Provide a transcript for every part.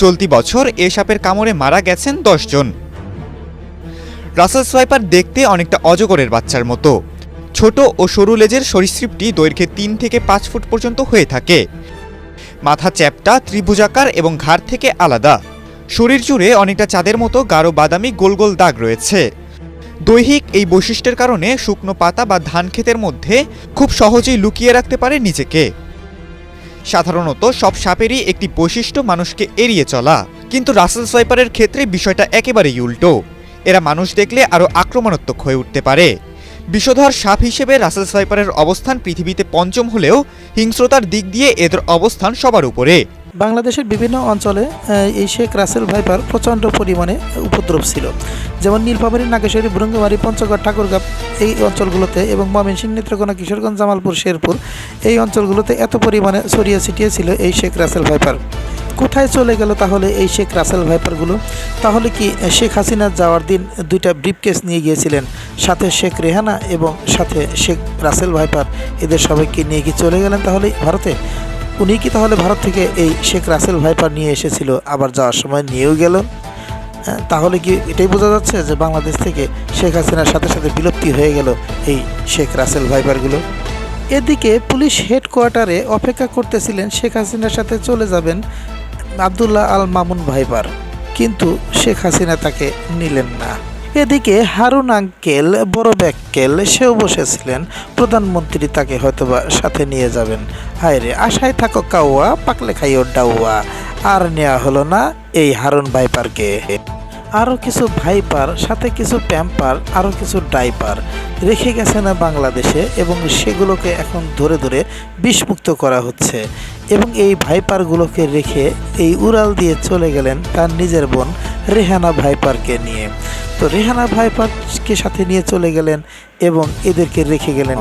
চলতি বছর এ সাপের কামড়ে মারা গেছেন 10 জন। রাসেলস ভাইপার দেখতে অনেকটা অজগরের বাচ্চার মতো। ছোট ও সরু লেজের সরীসৃপটি দৈর্ঘ্যে 3 থেকে 5 ফুট পর্যন্ত হয়ে থাকে। মাথা চ্যাপ্টা, ত্রিভুজাকার এবং ঘাড় থেকে আলাদা। শরীর জুড়ে অনেকটা চাঁদের মতো গাঢ় বাদামি গোল গোল দাগ রয়েছে। দৈহিক এই বৈশিষ্ট্যের কারণে শুকনো পাতা বা ধান ক্ষেতের মধ্যে খুব সহজেই লুকিয়ে রাখতে পারে নিজেকে। সাধারণত সব সাপেরই একটি বৈশিষ্ট্য মানুষকে এড়িয়ে চলা, কিন্তু রাসেলস ভাইপারের ক্ষেত্রে বিষয়টা একেবারেই উল্টো। এরা মানুষ দেখলে আরও আক্রমণাত্মক হয়ে উঠতে পারে। বিষধর সাপ হিসেবে রাসেলস ভাইপারের অবস্থান পৃথিবীতে পঞ্চম হলেও হিংস্রতার দিক দিয়ে এদের অবস্থান সবার উপরে। বাংলাদেশের বিভিন্ন অঞ্চলে এই শেখ রাসেল ভাইপার প্রচণ্ড পরিমাণে উপদ্রব ছিল। যেমন নীলফামারী, নাগেশ্বরী, ভৃঙ্গমারী, পঞ্চগড়, ঠাকুরগাঁও এই অঞ্চলগুলোতে এবং ময়মনসিংহ, নেত্রকোনা, কিশোরগঞ্জ, জামালপুর, শেরপুর এই অঞ্চলগুলোতে এত পরিমাণে ছড়িয়ে ছিটিয়ে ছিল এই শেখ রাসেল ভাইপার। কোথায় চলে গেল তাহলে এই শেখ রাসেল ভাইপারগুলো? তাহলে কি শেখ হাসিনা যাওয়ার দিন 2টা ব্রিফকেস নিয়ে গিয়েছিলেন, সাথে শেখ রেহানা এবং সাথে শেখ রাসেল ভাইপার, এদের সবাইকে নিয়ে কি চলে গেলেন তাহলে ভারতে? উনি কি তাহলে ভারত থেকে এই শেখ রাসেল ভাইপার নিয়ে এসেছিল, আবার যাওয়ার সময় নিয়েও গেল? তাহলে কি এটাই বোঝা যাচ্ছে যে বাংলাদেশ থেকে শেখ হাসিনার সাথে সাথে বিলুপ্তি হয়ে গেল এই শেখ রাসেল ভাইপারগুলো? এদিকে পুলিশ হেডকোয়ার্টারে অপেক্ষা করতেছিলেন শেখ হাসিনার সাথে চলে যাবেন আবদুল্লাহ আল মামুন ভাইপার, কিন্তু শেখ হাসিনা তাকে নিলেন না। এদিকে হারুন আঙ্কেল, বড় ব্যাক্কেল, সেও বসেছিলেন প্রধানমন্ত্রী তাকে হয়তোবা সাথে নিয়ে যাবেন। হায় রে, আশায় থাকো কাউয়া, পাকলে খাইও ডাউয়া। আর নেওয়া হলো না এই হারুন ভাইপারকে। আরও কিছু ভাইপার, সাথে কিছু প্যাম্পার, আরও কিছু ডাইপার রেখে গেছে না বাংলাদেশে, এবং সেগুলোকে এখন ধরে ধরে বিষমুক্ত করা হচ্ছে। এবং এই ভাইপারগুলোকে রেখে এই উড়াল দিয়ে চলে গেলেন তার নিজের বোন রেহানা ভাইপারকে নিয়ে। তো রেহানা ভাইপারকে সাথে নিয়ে চলে গেলেন এবং এদেরকে রেখে গেলেন।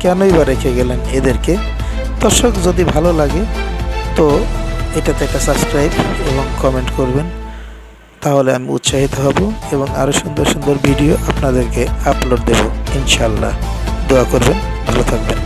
কেনই বা রেখে গেলেন এদেরকে? দর্শক, যদি ভালো লাগে তো এটাতে একটা সাবস্ক্রাইব এবং কমেন্ট করবেন, তাহলে আমি উৎসাহিত হব এবং আরও সুন্দর সুন্দর ভিডিও আপনাদেরকে আপলোড দেব ইনশাল্লাহ। দোয়া করবেন, ভালো থাকবেন।